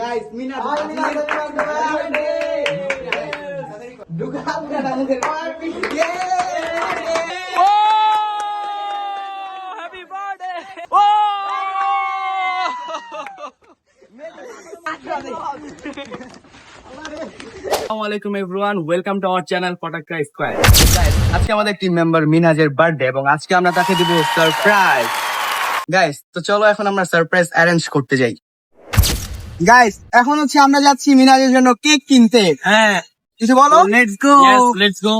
Guys, Mina, Happy birthday! Oh! Assalamualaikum everyone, welcome to our channel Patakka Square. Guys, আজকে আমাদের team member মিনাজের birthday এবং আজকে আমরা তাকে দিব সারপ্রাইজ। গাইস, তো চলো এখন আমরা সারপ্রাইজ অ্যারেঞ্জ করতে যাই। গাইস, এখন হচ্ছে আমরা যাচ্ছি মিনাজের জন্য কেক কিনতে। হ্যাঁ, কিছু বলো? let's go. Yes, let's go.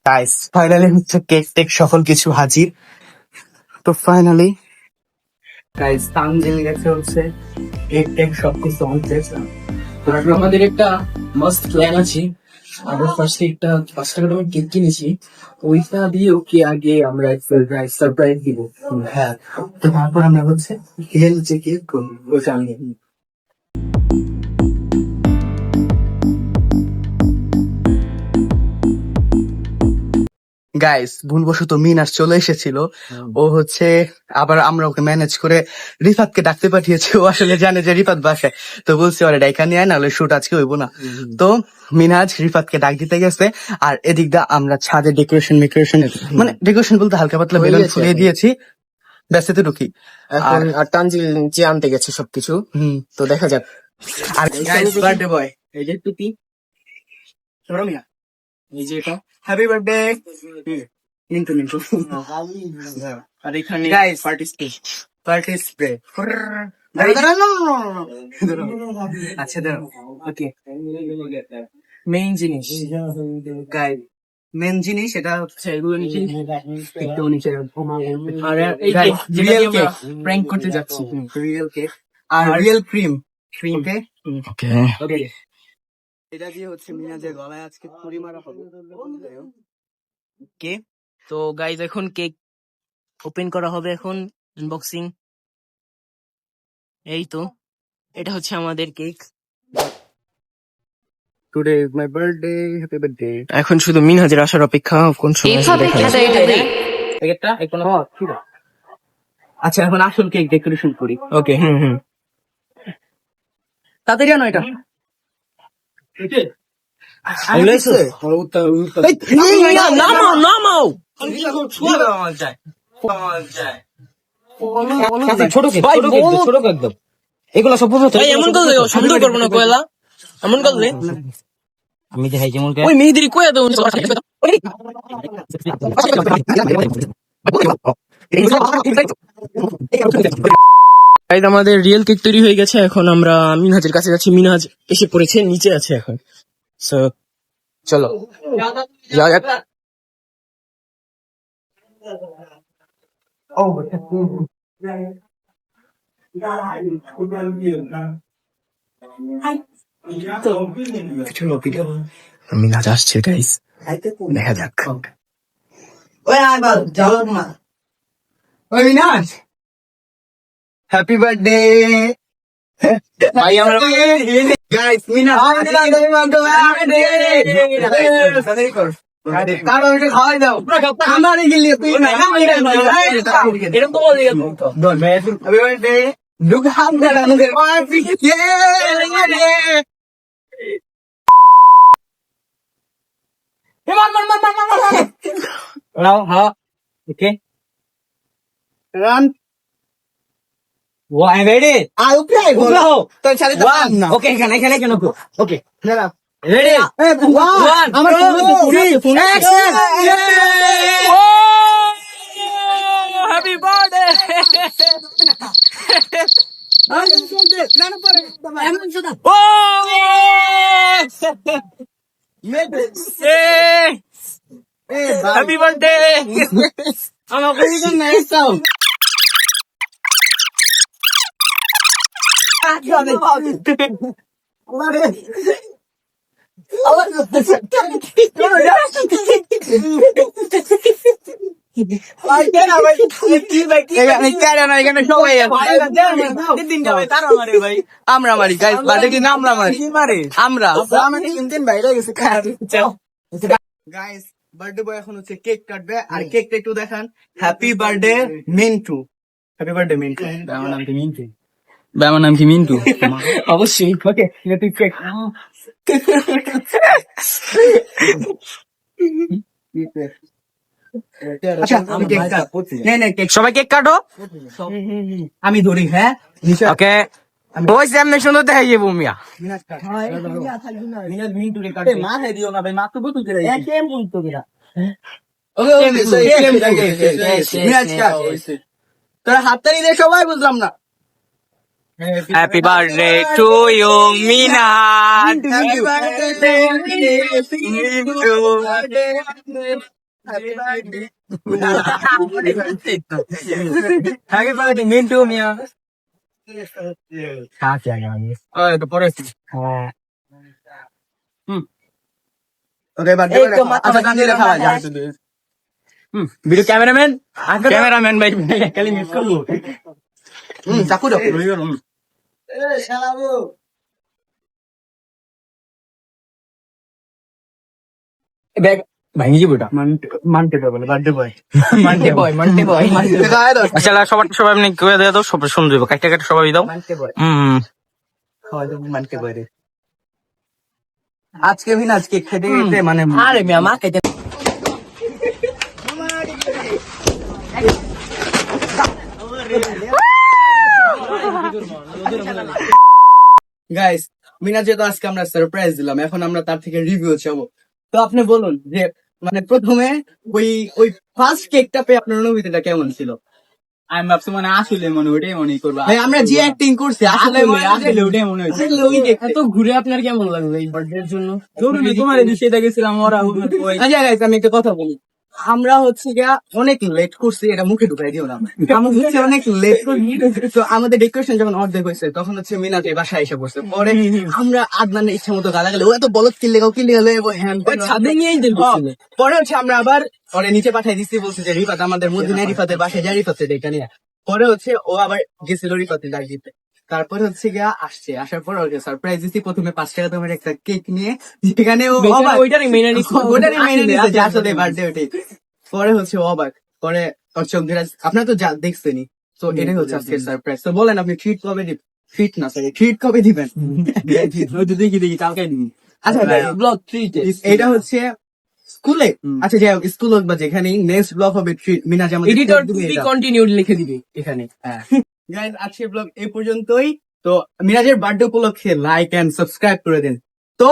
Guys, finally হচ্ছে কেক টেক সকল কিছু হাজির। তো ফাইনালি গাইস, তানজিল গেছে হচ্ছে কেক টেক সবকিছু হচ্ছে। আমাদের একটা মাস্ট প্ল্যান আছে। আমরা ফার্স্টে 5 টাকা দামের কেক কিনেছি, ওইটা দিয়ে ওকে আগে আমরা সারপ্রাইজ দিব। হ্যাঁ, তো তারপর আমরা হচ্ছে যে কেক করবো ওটা আমি গাইস, ভুলবশত মিনাস চলে এসেছিল। ও হচ্ছে আবার আমরা ওকে ম্যানেজ করে রিফাতকে ডাকতে পাঠিয়েছি। ও আসলে জানে যে রিফাত বাসায়, তো বলছি ওরা ডাইকা নিয়ে আয়, নাহলে শুট আজকে হইব না। তো মিনাজ রিফাতকে ডাক দিতে গেছে, আর এদিক দিয়ে আমরা ছাদে ডেকোরেশন মানে ডেকোরেশন বলতে হালকা পাতলা বেলুন ফুলিয়ে দিয়েছি, ব্যাস এতটুকুই। এখন আর তানজিল যে আনতে গেছে সবকিছু, তো দেখা যাক। আর বার্থডে বয় এই যে টুপি, রমিয়া, এই যে এটা, হ্যাপি বার্থডে। মিন্টু আর এখানে Guys, পার্টি স্প্রে। আচ্ছা দাঁড়াও, ওকে, মেইন জিনিস গাইস, মেন জিনিস এটা হচ্ছে এগুলো নিচে একটু নিচে আর এই Guys, যেটা real দিয়ে আমরা cake. প্র্যাঙ্ক করতে যাচ্ছি। রিয়েল কেক আর রিয়েল ক্রিম। ওকে ওকে, ওকে, এটা দিয়ে হচ্ছে মিনাজের গলায় আজকে ছুরি মারা হবে। ওকে, তো গাইজ এখন কেক ওপেন করা হবে, এখন আনবক্সিং। এই তো, এটা হচ্ছে আমাদের cake. Today is my birthday, happy birthday. এখন শুধু মিনহাজের আসার অপেক্ষা, কোন সময় আসে দেখা যাবে। প্যাকেটটা এখন আচ্ছা, এখন আসল কেক ডেকোরেশন করি। ওকে, তাড়াতাড়ি আনো এটা। নামাও নামাও, ছোট কেক একদম। এগুলো সব এমন করলে সুন্দর করবো না কোয়েলা, এমন করলে আমি দেখাই যেমন ওই মেহেদির কোয়া দেবো। আমাদের রিয়েল কেক তৈরি হয়ে গেছে, এখন আমরা মিনহাজের কাছে যাচ্ছি। মিনহাজ এসে পড়েছে, নিচে আছে এখন। সো চলো যাওয়া যাক। মিনহাজ আসছে গাইস, দেখা যাক। ওই মিনাজ, হ্যাপি বার্থডে। ভাই আমরা গাইস, মিনাজ কারো এটা খাওয়াই দাও। আমার গেলি তুই এরকম তো বলে গেল তো। Happy birthday. লুক হাম দাঁড়া মুখের হ্যাঁ, ওকে, রান ও আই রেডি। উপরে হো তোর সাথে তো না। ওকে, এখানে কেন ওকে, দাঁড়া, রেডি, আমার হ্যাপি বার্থডে। Happy birthday. আমার এখানে সবাই আমরা মারি গাইস বার্থডে কিন্তু আমরা মারি আমরা গাইস বার্থডে বয় এখন হচ্ছে কেক কাটবে আর কেকটা একটু দেখান happy birthday Mintu happy birthday Mintu আমার নাম কি মিন্টু অবশ্যই ওকে তুই কেক আচ্ছা আমি কেক কাটছি সবাই কেক কাটো আমি ধরি হ্যাঁ ওকে ওই সামনে সুন্দর দেখা যাবো মিয়া তোরা হাততালি দিয়ে সবাই বুঝলাম না happy birthday to you Mina happy birthday Mintu Mia পরে ওকে বার্থডে আচ্ছা গান দিলে খাওয়া যায় ভিডিও ক্যামেরাম্যান ভাই খালি মিস করবো চাকু দাও ব্যাগ ভাঙি যাবো এটা মানতে বলে বার্থডে বয় মানতে বয় আচ্ছা সবার সবাই এমনি করে দেওয়া দাও সব সুন্দর দেবো কাটতে কাটতে সবাই দাও মানতে বয় হম মানতে বয় রে আজকে ভিন আজকে খেতে খেতে মানে আরে মিয়া মা খেতে গাইস মিনা যেহেতু আজকে আমরা সারপ্রাইজ দিলাম এখন আমরা তার থেকে রিভিউ চাবো তো আপনি বলুন যে মানে প্রথমে ওই ফার্স্ট কেকটা পেয়ে আপনার অনুভূতিটা কেমন ছিল আমি ভাবছি মানে আসলে মনে ওটাই মনে করবো ভাই আমরা যে অ্যাক্টিং করছি আসলে আসলে ওটাই মনে হয়েছে আসলে ওই দেখতে তো ঘুরে আপনার কেমন লাগলো এই বার্থডে এর জন্য তোমার দিকে গেছিলাম ওরা আচ্ছা গাইস আমি একটা কথা বলি আমরা হচ্ছে গিয়া অনেক লেট করছি এটা মুখে ঢুকাই দিও না আমরা হচ্ছে অনেক লেট করছি তো আমাদের ডেকোরেশন যখন অর্ধেক হয়েছে তখন হচ্ছে মিনাতে বাসায় এসে পড়ছে পরে আমরা আদনানের ইচ্ছা মতো গালাগালি ও এত বলত কিনলে গেলে হ্যান ছাদে নিয়েই দিল পরে হচ্ছে আমরা আবার পরে নিচে পাঠাই দিচ্ছি বলছি যে রিফাত আমাদের মধ্যে নেই রিফাতের বাসায় যায় রিফাতের এটা নিয়ে পরে হচ্ছে ও আবার গেছিল রিফাতের ডাক দিতে তারপরে হচ্ছে গিয়া আসছে আসার পর ওকে সারপ্রাইজ দিচ্ছি প্রথমে 5 টাকা দামের একটা কেক নিয়ে যেখানে ও ওইটারই মেনে ওটারই মেনে নিচ্ছে যে আসলে বার্থডে ওটাই পরে হচ্ছে অবাক পরে ওর চোখ ধরে আপনারা তো দেখছেনই তো এটাই হচ্ছে আজকের সারপ্রাইজ তো বলেন আপনি ট্রিট কবে দিবেন ট্রিট না সরি ট্রিট কবে দিবেন দেখি কালকে দিবি আচ্ছা ব্লগ ট্রিট এটা হচ্ছে স্কুলে আচ্ছা যাই হোক স্কুল হোক বা যেখানে নেক্সট ব্লগ হবে ট্রিট মিনা যেমন এডিটর কন্টিনিউ লিখে দিবি এখানে গাইস আজকের ব্লগ এই পর্যন্তই তো মিরাজের বার্থডে উপলক্ষে লাইক এন্ড সাবস্ক্রাইব করে দিন তো